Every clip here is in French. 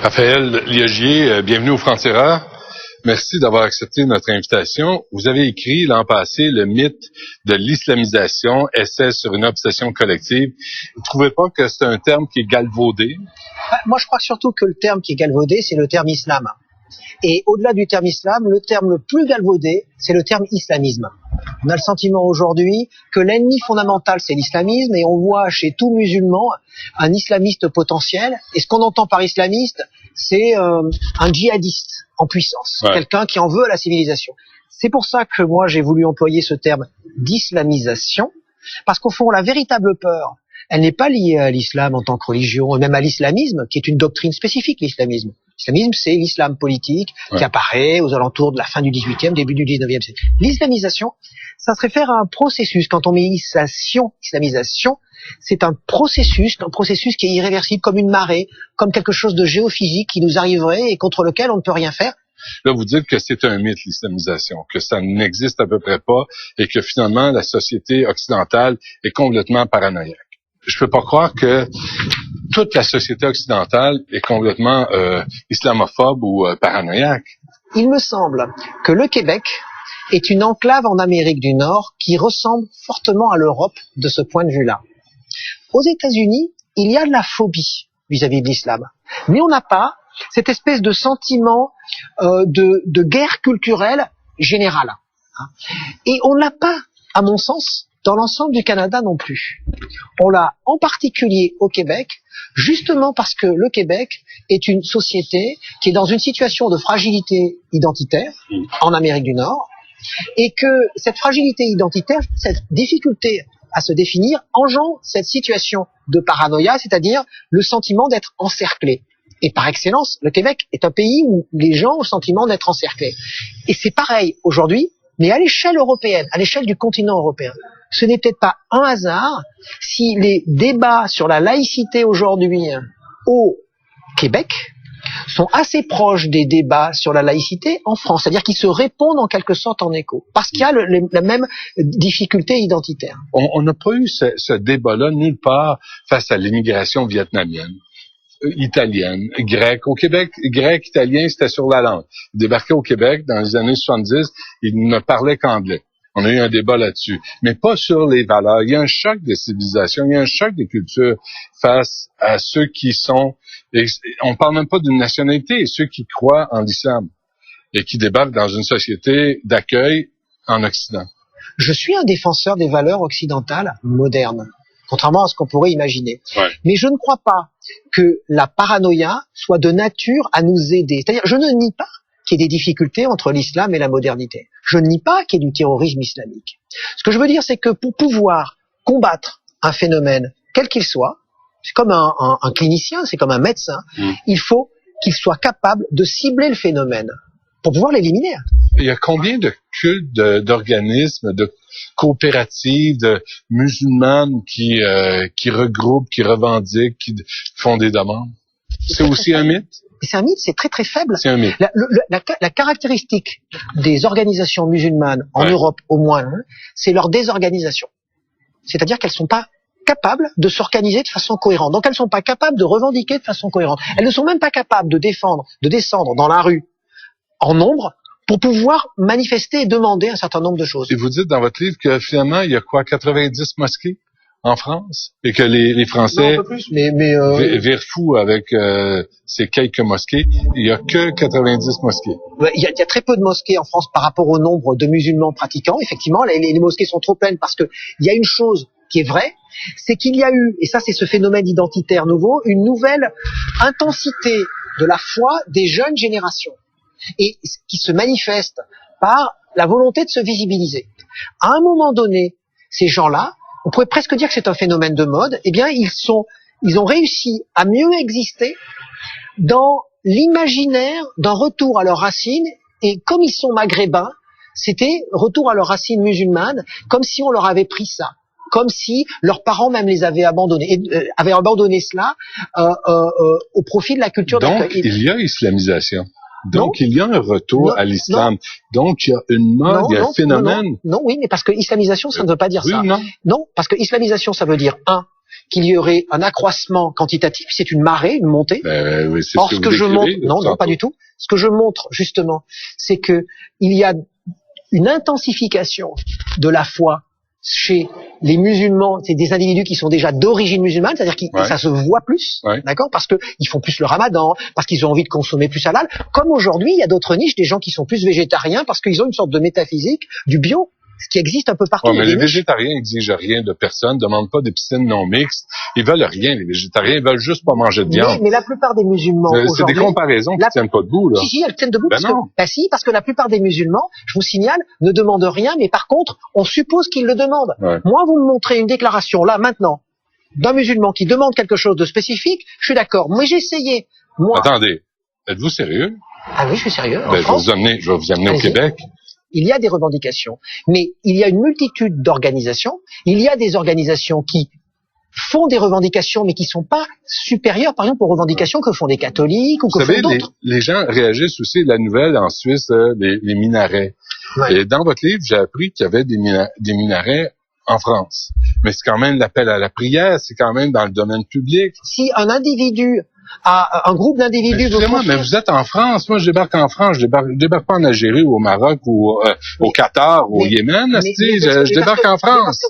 Raphaël Liogier, bienvenue au Franc-Tireur. Merci d'avoir accepté notre invitation. Vous avez écrit l'an passé le mythe de l'islamisation, essai sur une obsession collective. Vous ne trouvez pas que c'est un terme qui est galvaudé? Moi, je crois surtout que le terme qui est galvaudé, c'est le terme islam. Et au-delà du terme islam, le terme le plus galvaudé, c'est le terme islamisme. On a le sentiment aujourd'hui que l'ennemi fondamental, c'est l'islamisme, et on voit chez tout musulman un islamiste potentiel. Et ce qu'on entend par islamiste, c'est un djihadiste en puissance, quelqu'un qui en veut à la civilisation. C'est pour ça que moi, j'ai voulu employer ce terme d'islamisation, parce qu'au fond, la véritable peur, elle n'est pas liée à l'islam en tant que religion, et même à l'islamisme, qui est une doctrine spécifique, l'islamisme. L'islamisme, c'est l'islam politique qui apparaît aux alentours de la fin du XVIIIe, début du XIXe siècle. L'islamisation, ça se réfère à un processus. Quand on met islamisation, c'est un processus qui est irréversible, comme une marée, comme quelque chose de géophysique qui nous arriverait et contre lequel on ne peut rien faire. Là, vous dites que c'est un mythe, l'islamisation, que ça n'existe à peu près pas et que finalement, la société occidentale est complètement paranoïaque. Je peux pas croire que toute la société occidentale est complètement islamophobe ou paranoïaque. Il me semble que le Québec est une enclave en Amérique du Nord qui ressemble fortement à l'Europe de ce point de vue-là. Aux États-Unis, il y a de la phobie vis-à-vis de l'islam, mais on n'a pas cette espèce de sentiment de guerre culturelle générale. Et on ne l'a pas, à mon sens, dans l'ensemble du Canada non plus. On l'a en particulier au Québec, justement parce que le Québec est une société qui est dans une situation de fragilité identitaire en Amérique du Nord, et que cette fragilité identitaire, cette difficulté à se définir, engendre cette situation de paranoïa, c'est-à-dire le sentiment d'être encerclé. Et par excellence, le Québec est un pays où les gens ont le sentiment d'être encerclés. Et c'est pareil aujourd'hui, mais à l'échelle européenne, à l'échelle du continent européen. Ce n'est peut-être pas un hasard si les débats sur la laïcité aujourd'hui au Québec sont assez proches des débats sur la laïcité en France, c'est-à-dire qu'ils se répondent en quelque sorte en écho, parce qu'il y a la même difficulté identitaire. On n'a pas eu ce débat-là nulle part face à l'immigration vietnamienne, italienne, grecque. Au Québec, grec, italien, c'était sur la langue. Ils débarquaient au Québec dans les années 70, ils ne parlaient qu'anglais. On a eu un débat là-dessus, mais pas sur les valeurs. Il y a un choc de civilisation, il y a un choc des cultures face à ceux qui sont... On parle même pas d'une nationalité, ceux qui croient en l'islam et qui débarquent dans une société d'accueil en Occident. Je suis un défenseur des valeurs occidentales modernes, contrairement à ce qu'on pourrait imaginer. Mais je ne crois pas que la paranoïa soit de nature à nous aider. C'est-à-dire, je ne nie pas qu'il y ait des difficultés entre l'islam et la modernité. Je ne nie pas qu'il y ait du terrorisme islamique. Ce que je veux dire, c'est que pour pouvoir combattre un phénomène, quel qu'il soit, c'est comme un clinicien, c'est comme un médecin, il faut qu'il soit capable de cibler le phénomène pour pouvoir l'éliminer. Il y a combien de cultes, d'organismes, de coopératives, de musulmanes qui regroupent, qui revendiquent, qui font des demandes? C'est aussi un mythe? C'est un mythe, c'est très très faible. C'est un mythe. La caractéristique des organisations musulmanes en Europe au moins, c'est leur désorganisation. C'est-à-dire qu'elles sont pas capables de s'organiser de façon cohérente. Donc elles sont pas capables de revendiquer de façon cohérente. Elles ne sont même pas capables de descendre dans la rue en nombre pour pouvoir manifester et demander un certain nombre de choses. Et vous dites dans votre livre que finalement, il y a quoi, 90 mosquées en France? Et que les Français non, un peu plus, mais virent fous avec ces quelques mosquées. Il y a que 90 mosquées. Il y a très peu de mosquées en France par rapport au nombre de musulmans pratiquants. Effectivement, les mosquées sont trop pleines parce que il y a une chose qui est vraie, c'est qu'il y a eu, et ça c'est ce phénomène identitaire nouveau, une nouvelle intensité de la foi des jeunes générations. Et qui se manifeste par la volonté de se visibiliser. À un moment donné, ces gens-là, on pourrait presque dire que c'est un phénomène de mode, eh bien ils ont réussi à mieux exister dans l'imaginaire d'un retour à leurs racines, et comme ils sont maghrébins, c'était retour à leurs racines musulmanes, comme si on leur avait pris ça, comme si leurs parents même les avaient abandonnés, et avaient abandonné cela au profit de la culture. Donc il y a islamisation. Donc, il y a un retour à l'islam. Donc, il y a une mode, il y a un phénomène. Non, oui, mais parce que islamisation, ça ne veut pas dire ça. Non, parce que islamisation, ça veut dire, qu'il y aurait un accroissement quantitatif, c'est une marée, une montée. Oui, c'est Or, ce ce que que je vous montre, décrivez, non, pas du tout. Ce que je montre, justement, c'est que il y a une intensification de la foi chez les musulmans, c'est des individus qui sont déjà d'origine musulmane, c'est-à-dire que ça se voit plus, d'accord, parce que ils font plus le ramadan, parce qu'ils ont envie de consommer plus halal. Comme aujourd'hui, il y a d'autres niches, des gens qui sont plus végétariens parce qu'ils ont une sorte de métaphysique du bio, ce qui existe un peu partout. Mais les végétariens n'exigent rien de personne, demandent pas des piscines non mixtes. Ils veulent rien, les végétariens. Ils veulent juste pas manger de viande. Mais la plupart des musulmans aujourd'hui... C'est des comparaisons qui tiennent pas debout, là. Si, elles tiennent debout. Non. Parce que la plupart des musulmans, je vous signale, ne demandent rien, mais par contre, on suppose qu'ils le demandent. Moi, vous me montrez une déclaration, là, maintenant, d'un musulman qui demande quelque chose de spécifique, je suis d'accord. Mais j'ai essayé. Moi... Attendez, êtes-vous sérieux? Ah oui, je suis sérieux. Je vais vous amener au Québec. Il y a des revendications, mais il y a une multitude d'organisations. Il y a des organisations qui font des revendications, mais qui sont pas supérieures, par exemple, aux revendications que font des catholiques ou que font d'autres. Les gens réagissent aussi à la nouvelle en Suisse, les minarets. Et dans votre livre, j'ai appris qu'il y avait des minarets en France. Mais c'est quand même l'appel à la prière, c'est quand même dans le domaine public. Si un individu un groupe d'individus... Mais vous êtes en France. Moi, je débarque en France. Je débarque pas en Algérie ou au Maroc ou au Qatar ou au Yémen. Je débarque en France.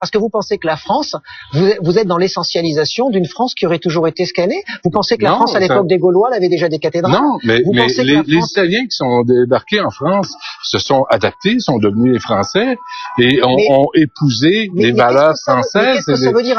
Parce que vous pensez que la France, vous êtes dans l'essentialisation d'une France qui aurait toujours été scannée. Vous pensez que la France, à l'époque des Gaulois, elle avait déjà des cathédrales. Non, mais les Italiens qui sont débarqués en France se sont adaptés, sont devenus les Français et ont épousé les valeurs françaises et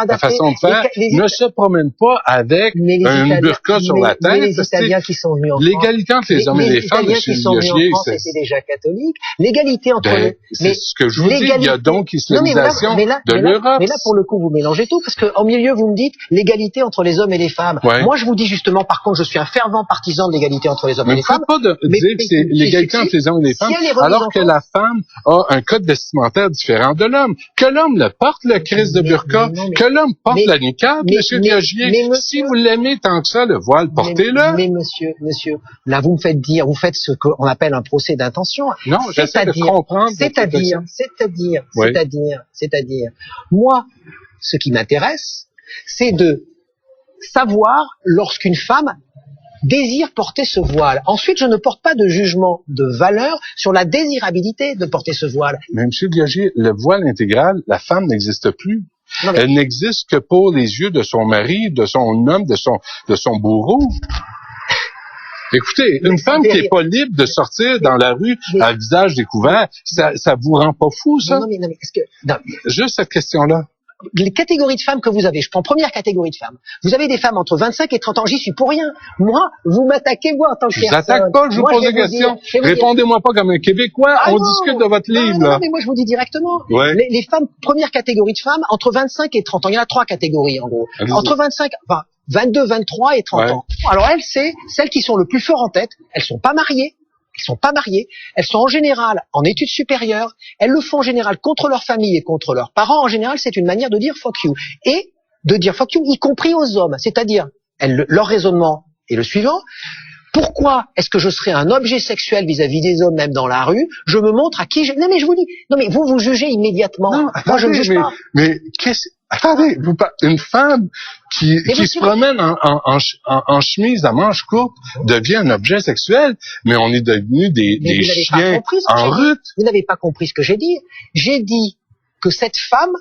la façon de faire. Ne se promènent pas avec une burqa sur la tête. Les Italiens qui sont venus en France. L'égalité entre les hommes et les femmes, qui sont venus en France étaient déjà catholiques. L'égalité entre eux. C'est ce que je vous dis. Il y a donc islamisation de l'Europe. Mais là, pour le coup, vous mélangez tout, parce qu'en milieu, vous me dites l'égalité entre les hommes et les femmes. Moi, je vous dis justement, par contre, je suis un fervent partisan de l'égalité entre les hommes et les femmes. Mais ne pas dire que c'est l'égalité entre les hommes et les femmes, alors que la femme a un code vestimentaire différent de l'homme. Que l'homme le porte, le Christ de burqa, que l'homme porte la niqab, monsieur Gagier. Si vous l'aimez tant que ça, le voile, portez-le. Mais monsieur, là, vous me faites dire, vous faites ce qu'on appelle un procès d'intention. Non, j'essaie de comprendre. C'est-à-dire, moi, ce qui m'intéresse, c'est de savoir lorsqu'une femme désire porter ce voile. Ensuite, je ne porte pas de jugement de valeur sur la désirabilité de porter ce voile. Mais monsieur Gagier, le voile intégral, la femme n'existe plus. Elle n'existe que pour les yeux de son mari, de son homme, de son bourreau. Écoutez, une femme qui est pas libre de sortir dans la rue à visage découvert, ça vous rend pas fou, ça? Juste cette question-là. Les catégories de femmes que vous avez, je prends première catégorie de femmes. Vous avez des femmes entre 25 et 30 ans, j'y suis pour rien. Moi, vous m'attaquez, moi, en tant que personne. Je vous attaque pas, je vous pose des questions. Répondez-moi pas comme un Québécois, on discute de votre livre, là. Non, mais moi, je vous dis directement. Les femmes, première catégorie de femmes, entre 25 et 30 ans. Il y en a 3 catégories, en gros. Entre 22, 23 et 30 ans. Alors, elles, c'est celles qui sont le plus fort en tête. Elles sont pas mariées. Elles sont en général en études supérieures, elles le font en général contre leur famille et contre leurs parents. En général, c'est une manière de dire fuck you. Et de dire fuck you, y compris aux hommes. C'est-à-dire, leur raisonnement est le suivant. Pourquoi est-ce que je serais un objet sexuel vis-à-vis des hommes, même dans la rue? Je me montre à qui je... Non, mais je vous dis, vous jugez immédiatement. Non, moi, je ne juge pas. Mais attendez, une femme qui se promène en chemise à manches courtes devient un objet sexuel, mais on est devenus des chiens en route. Vous n'avez pas compris ce que j'ai dit. J'ai dit que cette femme,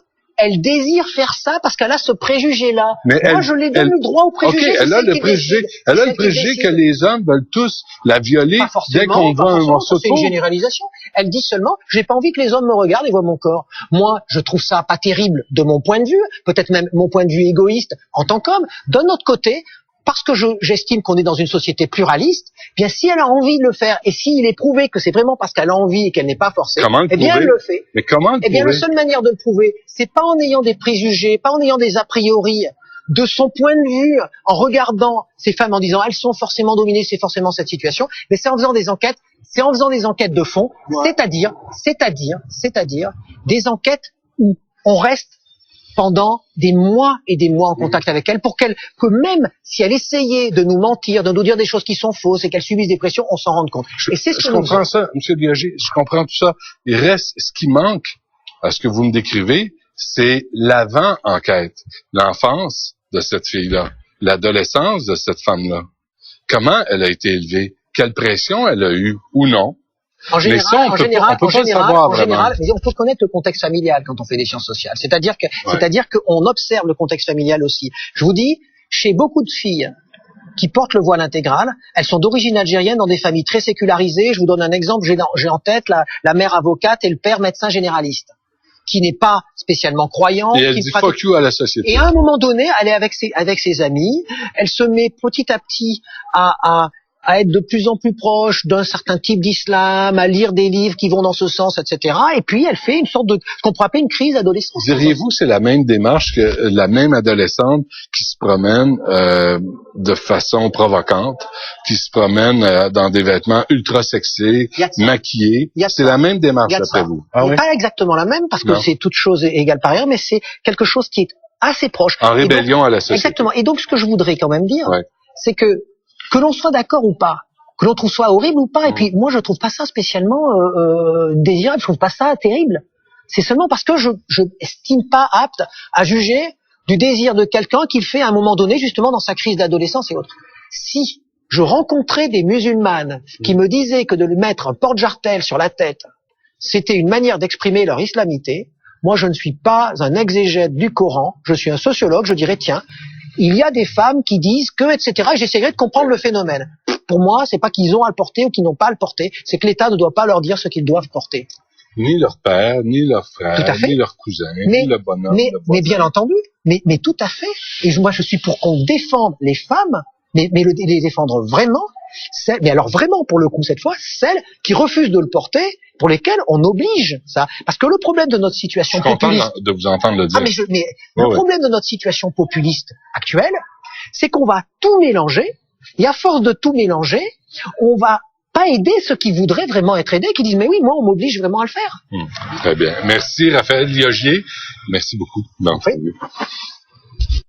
elle désire faire ça parce qu'elle a ce préjugé-là. Moi, je lui donne le droit au préjugé. Elle a le préjugé que les hommes veulent tous la violer dès qu'on voit un morceau de peau. C'est une généralisation. Elle dit seulement, j'ai pas envie que les hommes me regardent et voient mon corps. Moi, je trouve ça pas terrible de mon point de vue, peut-être même mon point de vue égoïste en tant qu'homme. D'un autre côté, parce que j'estime qu'on est dans une société pluraliste, bien si elle a envie de le faire et s'il est prouvé que c'est vraiment parce qu'elle a envie et qu'elle n'est pas forcée, eh bien elle le fait. Mais comment le prouver? Eh bien la seule manière de le prouver, c'est pas en ayant des préjugés, pas en ayant des a priori, de son point de vue, en regardant ces femmes en disant elles sont forcément dominées, c'est forcément cette situation, mais c'est en faisant des enquêtes, de fond, c'est-à-dire des enquêtes où on reste pendant des mois et des mois en contact avec elle, que même si elle essayait de nous mentir, de nous dire des choses qui sont fausses et qu'elle subisse des pressions, on s'en rende compte. Et c'est ce que je comprends ça, M. Gagier, je comprends tout ça. Il reste, ce qui manque à ce que vous me décrivez, c'est l'avant-enquête, l'enfance de cette fille-là, l'adolescence de cette femme-là. Comment elle a été élevée? Quelle pression elle a eue ou non? En général, mais ça, on peut pas le savoir vraiment. Mais on peut connaître le contexte familial quand on fait des sciences sociales. C'est-à-dire qu'on observe le contexte familial aussi. Je vous dis, chez beaucoup de filles qui portent le voile intégral, elles sont d'origine algérienne dans des familles très sécularisées. Je vous donne un exemple, j'ai en tête la mère avocate et le père médecin généraliste, qui n'est pas spécialement croyant. Et elle dit fuck you à la société. Et à un moment donné, elle est avec ses amis, elle se met petit à petit à être de plus en plus proche d'un certain type d'islam, à lire des livres qui vont dans ce sens, etc. Et puis elle fait une sorte de, ce qu'on pourrait appeler une crise d'adolescence. Diriez-vous c'est la même démarche que la même adolescente qui se promène de façon provocante, qui se promène dans des vêtements ultra sexy, maquillés? C'est la même démarche d'après vous? Pas exactement la même, parce que c'est toute chose égale par ailleurs, mais c'est quelque chose qui est assez proche. En rébellion à la société. Exactement. Et donc ce que je voudrais quand même dire, c'est que l'on soit d'accord ou pas, que l'on trouve soit horrible ou pas, et puis moi je trouve pas ça spécialement désirable, je trouve pas ça terrible. C'est seulement parce que je estime pas apte à juger du désir de quelqu'un qu'il fait à un moment donné, justement dans sa crise d'adolescence et autres. Si je rencontrais des musulmanes qui me disaient que de lui mettre un porte-jartel sur la tête, c'était une manière d'exprimer leur islamité, moi je ne suis pas un exégète du Coran, je suis un sociologue, je dirais tiens, il y a des femmes qui disent que, etc. Et j'essaierai de comprendre le phénomène. Pour moi, c'est pas qu'ils ont à le porter ou qu'ils n'ont pas à le porter, c'est que l'État ne doit pas leur dire ce qu'ils doivent porter. Ni leur père, ni leur frère, ni leur cousin, ni le bonhomme. Mais bien entendu, mais tout à fait. Et moi, je suis pour qu'on défende les femmes, mais les défendre vraiment. Mais alors vraiment, pour le coup, cette fois, celles qui refusent de le porter, pour lesquelles on oblige ça. Parce que le problème de notre situation populiste... de vous entendre le dire. Le problème de notre situation populiste actuelle, c'est qu'on va tout mélanger, et à force de tout mélanger, on va pas aider ceux qui voudraient vraiment être aidés, qui disent mais oui, moi on m'oblige vraiment à le faire. Très bien. Merci Raphaël Liogier. Merci beaucoup.